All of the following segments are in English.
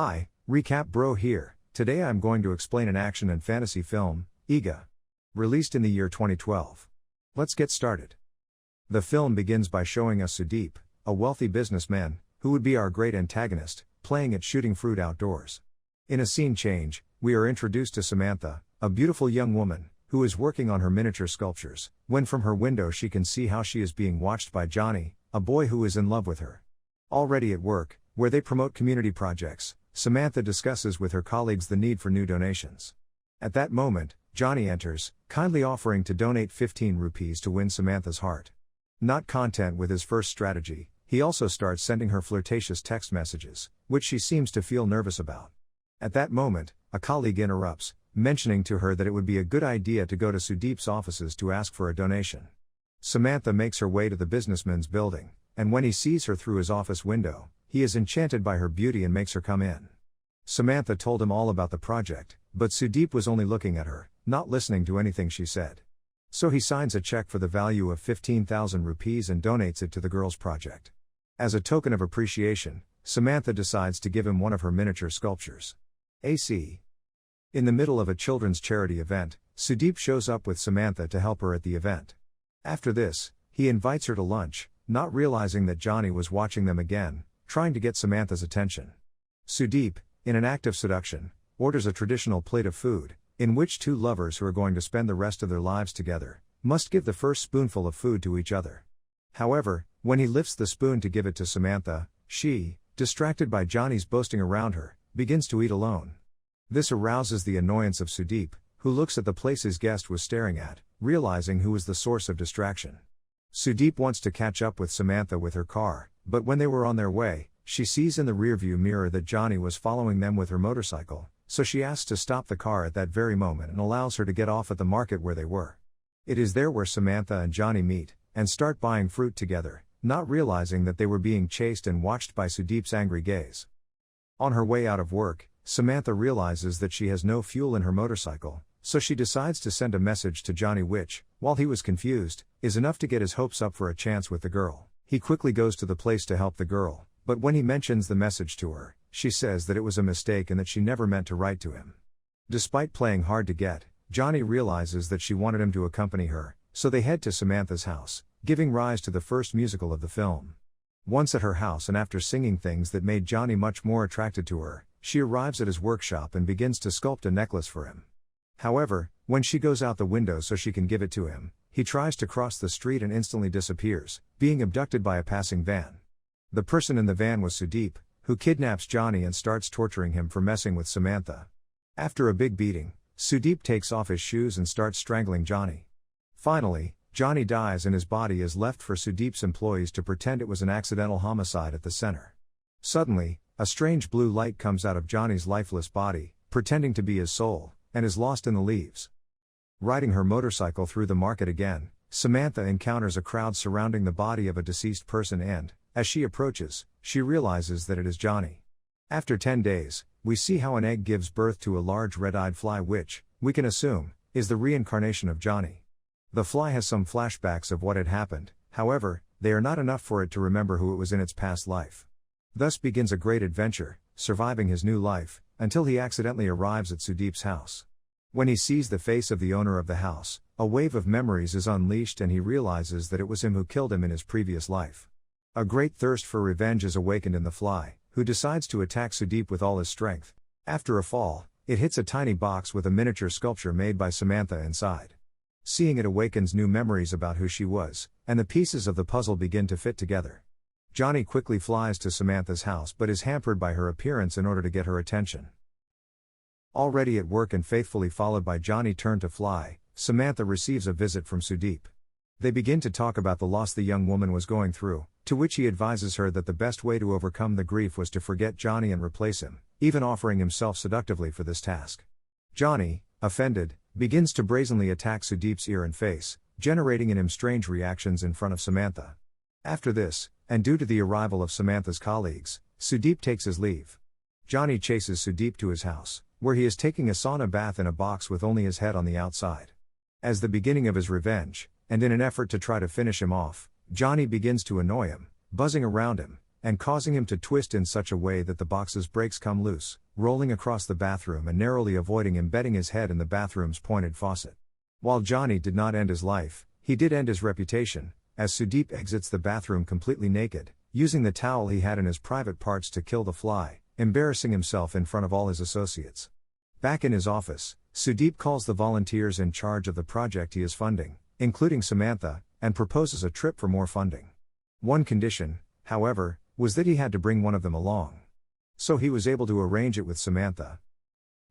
Hi, Recap Bro here. Today I'm going to explain an action and fantasy film, Eagaaaaaaaaaaa, released in the year 2012. Let's get started. The film begins by showing us Sudeep, a wealthy businessman, who would be our great antagonist, playing at shooting fruit outdoors. In a scene change, we are introduced to Samantha, a beautiful young woman, who is working on her miniature sculptures, when from her window she can see how she is being watched by Johnny, a boy who is in love with her. Already at work, where they promote community projects, Samantha discusses with her colleagues the need for new donations. At that moment, Johnny enters, kindly offering to donate 15 rupees to win Samantha's heart. Not content with his first strategy, he also starts sending her flirtatious text messages, which she seems to feel nervous about. At that moment, a colleague interrupts, mentioning to her that it would be a good idea to go to Sudeep's offices to ask for a donation. Samantha makes her way to the businessman's building, and when he sees her through his office window, he is enchanted by her beauty and makes her come in. Samantha told him all about the project, but Sudeep was only looking at her, not listening to anything she said. So he signs a check for the value of 15,000 rupees and donates it to the girl's project. As a token of appreciation, Samantha decides to give him one of her miniature sculptures. AC. In the middle of a children's charity event, Sudeep shows up with Samantha to help her at the event. After this, he invites her to lunch, not realizing that Johnny was watching them again, trying to get Samantha's attention. Sudeep, in an act of seduction, orders a traditional plate of food, in which two lovers who are going to spend the rest of their lives together, must give the first spoonful of food to each other. However, when he lifts the spoon to give it to Samantha, she, distracted by Johnny's boasting around her, begins to eat alone. This arouses the annoyance of Sudeep, who looks at the place his guest was staring at, realizing who was the source of distraction. Sudeep wants to catch up with Samantha with her car, but when they were on their way, she sees in the rearview mirror that Johnny was following them with her motorcycle, so she asks to stop the car at that very moment and allows her to get off at the market where they were. It is there where Samantha and Johnny meet, and start buying fruit together, not realizing that they were being chased and watched by Sudeep's angry gaze. On her way out of work, Samantha realizes that she has no fuel in her motorcycle, so she decides to send a message to Johnny which, while he was confused, is enough to get his hopes up for a chance with the girl. He quickly goes to the place to help the girl, but when he mentions the message to her, she says that it was a mistake and that she never meant to write to him. Despite playing hard to get, Johnny realizes that she wanted him to accompany her, so they head to Samantha's house, giving rise to the first musical of the film. Once at her house and after singing things that made Johnny much more attracted to her, she arrives at his workshop and begins to sculpt a necklace for him. However, when she goes out the window so she can give it to him, he tries to cross the street and instantly disappears, being abducted by a passing van. The person in the van was Sudeep, who kidnaps Johnny and starts torturing him for messing with Samantha. After a big beating, Sudeep takes off his shoes and starts strangling Johnny. Finally, Johnny dies and his body is left for Sudeep's employees to pretend it was an accidental homicide at the center. Suddenly, a strange blue light comes out of Johnny's lifeless body, pretending to be his soul, and is lost in the leaves. Riding her motorcycle through the market again, Samantha encounters a crowd surrounding the body of a deceased person and, as she approaches, she realizes that it is Johnny. After 10 days, we see how an egg gives birth to a large red-eyed fly which, we can assume, is the reincarnation of Johnny. The fly has some flashbacks of what had happened, however, they are not enough for it to remember who it was in its past life. Thus begins a great adventure, surviving his new life, until he accidentally arrives at Sudeep's house. When he sees the face of the owner of the house, a wave of memories is unleashed and he realizes that it was him who killed him in his previous life. A great thirst for revenge is awakened in the fly, who decides to attack Sudeep with all his strength. After a fall, it hits a tiny box with a miniature sculpture made by Samantha inside. Seeing it awakens new memories about who she was, and the pieces of the puzzle begin to fit together. Johnny quickly flies to Samantha's house but is hampered by her appearance in order to get her attention. Already at work and faithfully followed by Johnny turned to fly, Samantha receives a visit from Sudeep. They begin to talk about the loss the young woman was going through, to which he advises her that the best way to overcome the grief was to forget Johnny and replace him, even offering himself seductively for this task. Johnny, offended, begins to brazenly attack Sudeep's ear and face, generating in him strange reactions in front of Samantha. After this, and due to the arrival of Samantha's colleagues, Sudeep takes his leave. Johnny chases Sudeep to his house, where he is taking a sauna bath in a box with only his head on the outside. As the beginning of his revenge, and in an effort to try to finish him off, Johnny begins to annoy him, buzzing around him, and causing him to twist in such a way that the box's brakes come loose, rolling across the bathroom and narrowly avoiding embedding his head in the bathroom's pointed faucet. While Johnny did not end his life, he did end his reputation, as Sudeep exits the bathroom completely naked, using the towel he had in his private parts to kill the fly, embarrassing himself in front of all his associates. Back in his office, Sudeep calls the volunteers in charge of the project he is funding, including Samantha, and proposes a trip for more funding. One condition, however, was that he had to bring one of them along. So he was able to arrange it with Samantha.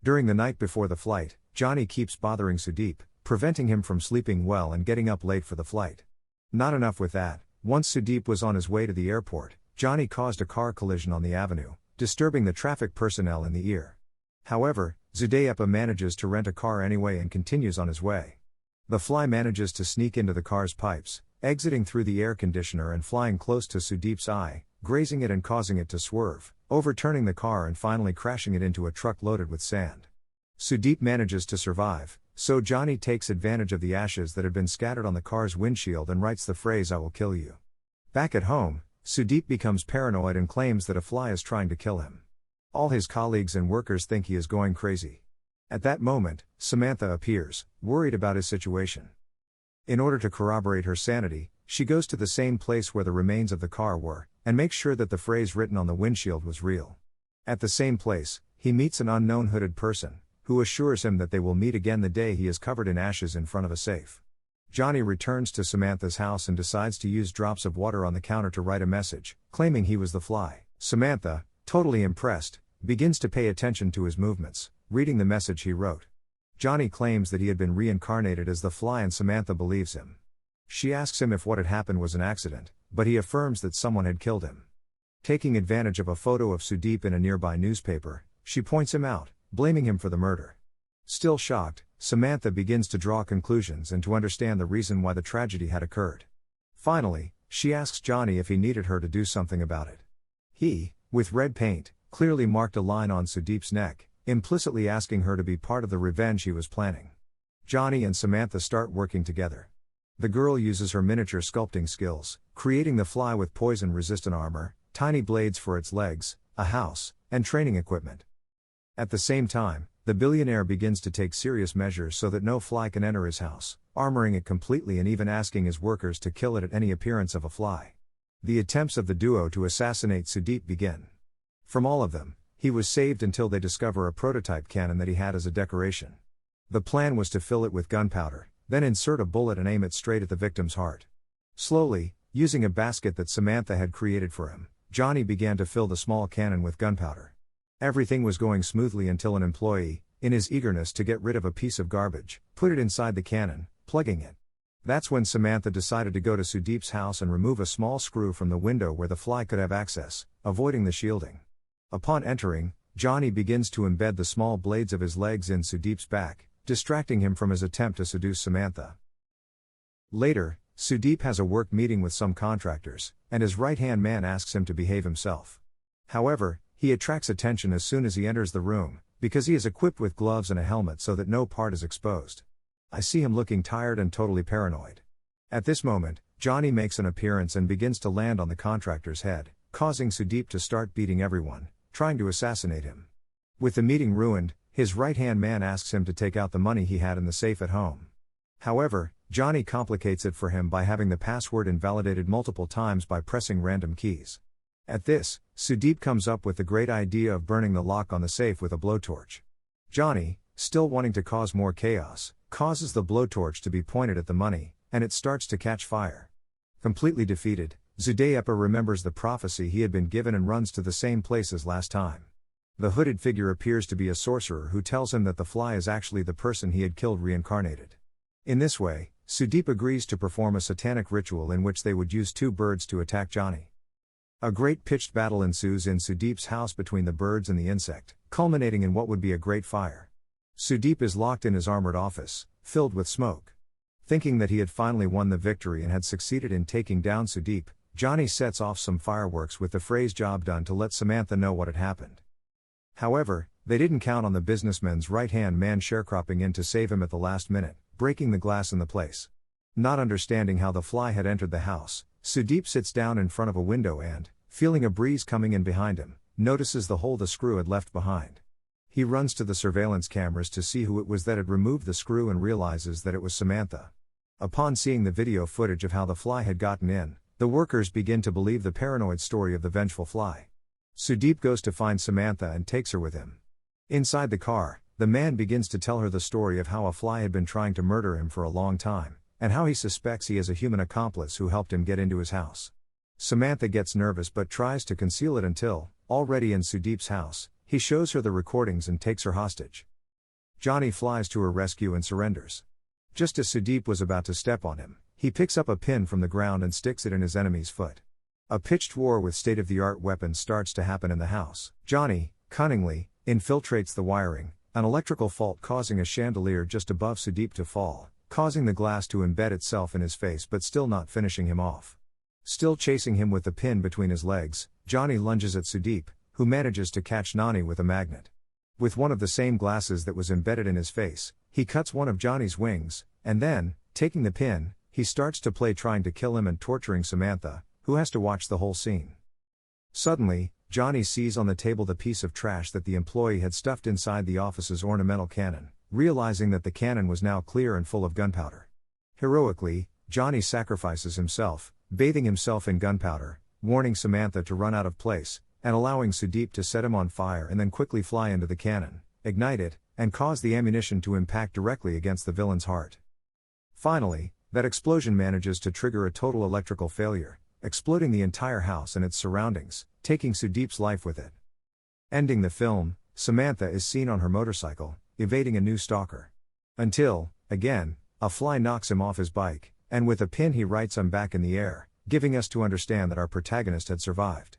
During the night before the flight, Johnny keeps bothering Sudeep, preventing him from sleeping well and getting up late for the flight. Not enough with that, once Sudeep was on his way to the airport, Johnny caused a car collision on the avenue, disturbing the traffic personnel in the ear. However, Eagaaaaaaaaaaa manages to rent a car anyway and continues on his way. The fly manages to sneak into the car's pipes, exiting through the air conditioner and flying close to Sudeep's eye, grazing it and causing it to swerve, overturning the car and finally crashing it into a truck loaded with sand. Sudeep manages to survive, so Johnny takes advantage of the ashes that had been scattered on the car's windshield and writes the phrase "I will kill you." Back at home, Sudeep becomes paranoid and claims that a fly is trying to kill him. All his colleagues and workers think he is going crazy. At that moment, Samantha appears, worried about his situation. In order to corroborate her sanity, she goes to the same place where the remains of the car were, and makes sure that the phrase written on the windshield was real. At the same place, he meets an unknown hooded person, who assures him that they will meet again the day he is covered in ashes in front of a safe. Johnny returns to Samantha's house and decides to use drops of water on the counter to write a message, claiming he was the fly. Samantha, totally impressed, begins to pay attention to his movements, reading the message he wrote. Johnny claims that he had been reincarnated as the fly and Samantha believes him. She asks him if what had happened was an accident, but he affirms that someone had killed him. Taking advantage of a photo of Sudeep in a nearby newspaper, she points him out, blaming him for the murder. Still shocked, Samantha begins to draw conclusions and to understand the reason why the tragedy had occurred. Finally, she asks Johnny if he needed her to do something about it. He, with red paint, clearly marked a line on Sudeep's neck, implicitly asking her to be part of the revenge he was planning. Johnny and Samantha start working together. The girl uses her miniature sculpting skills, creating the fly with poison-resistant armor, tiny blades for its legs, a house, and training equipment. At the same time, the billionaire begins to take serious measures so that no fly can enter his house, armoring it completely and even asking his workers to kill it at any appearance of a fly. The attempts of the duo to assassinate Sudeep begin. From all of them, he was saved until they discover a prototype cannon that he had as a decoration. The plan was to fill it with gunpowder, then insert a bullet and aim it straight at the victim's heart. Slowly, using a basket that Samantha had created for him, Johnny began to fill the small cannon with gunpowder. Everything was going smoothly until an employee, in his eagerness to get rid of a piece of garbage, put it inside the cannon, plugging it. That's when Samantha decided to go to Sudeep's house and remove a small screw from the window where the fly could have access, avoiding the shielding. Upon entering, Johnny begins to embed the small blades of his legs in Sudeep's back, distracting him from his attempt to seduce Samantha. Later, Sudeep has a work meeting with some contractors, and his right-hand man asks him to behave himself. However, he attracts attention as soon as he enters the room, because he is equipped with gloves and a helmet so that no part is exposed. I see him looking tired and totally paranoid. At this moment, Johnny makes an appearance and begins to land on the contractor's head, causing Sudeep to start beating everyone, trying to assassinate him. With the meeting ruined, his right-hand man asks him to take out the money he had in the safe at home. However, Johnny complicates it for him by having the password invalidated multiple times by pressing random keys. At this, Sudeep comes up with the great idea of burning the lock on the safe with a blowtorch. Johnny, still wanting to cause more chaos, causes the blowtorch to be pointed at the money, and it starts to catch fire. Completely defeated, Eagaaaaaaaaaaa remembers the prophecy he had been given and runs to the same place as last time. The hooded figure appears to be a sorcerer who tells him that the fly is actually the person he had killed reincarnated. In this way, Sudeep agrees to perform a satanic ritual in which they would use two birds to attack Johnny. A great pitched battle ensues in Sudeep's house between the birds and the insect, culminating in what would be a great fire. Sudeep is locked in his armored office, filled with smoke. Thinking that he had finally won the victory and had succeeded in taking down Sudeep, Johnny sets off some fireworks with the phrase "job done" to let Samantha know what had happened. However, they didn't count on the businessman's right-hand man sharecropping in to save him at the last minute, breaking the glass in the place. Not understanding how the fly had entered the house, Sudeep sits down in front of a window and, feeling a breeze coming in behind him, notices the hole the screw had left behind. He runs to the surveillance cameras to see who it was that had removed the screw and realizes that it was Samantha. Upon seeing the video footage of how the fly had gotten in, the workers begin to believe the paranoid story of the vengeful fly. Sudeep goes to find Samantha and takes her with him. Inside the car, the man begins to tell her the story of how a fly had been trying to murder him for a long time, and how he suspects he has a human accomplice who helped him get into his house. Samantha gets nervous but tries to conceal it until, already in Sudeep's house, he shows her the recordings and takes her hostage. Johnny flies to her rescue and surrenders. Just as Sudeep was about to step on him, he picks up a pin from the ground and sticks it in his enemy's foot. A pitched war with state-of-the-art weapons starts to happen in the house. Johnny, cunningly, infiltrates the wiring, an electrical fault causing a chandelier just above Sudeep to fall, causing the glass to embed itself in his face but still not finishing him off. Still chasing him with the pin between his legs, Johnny lunges at Sudeep, who manages to catch Nani with a magnet. With one of the same glasses that was embedded in his face, he cuts one of Johnny's wings, and then, taking the pin, he starts to play trying to kill him and torturing Samantha, who has to watch the whole scene. Suddenly, Johnny sees on the table the piece of trash that the employee had stuffed inside the office's ornamental cannon, realizing that the cannon was now clear and full of gunpowder. Heroically, Johnny sacrifices himself, bathing himself in gunpowder, warning Samantha to run out of place, and allowing Sudeep to set him on fire and then quickly fly into the cannon, ignite it, and cause the ammunition to impact directly against the villain's heart. Finally, that explosion manages to trigger a total electrical failure, exploding the entire house and its surroundings, taking Sudeep's life with it. Ending the film, Samantha is seen on her motorcycle, evading a new stalker. Until, again, a fly knocks him off his bike, and with a pin he writes "I'm back" in the air, giving us to understand that our protagonist had survived.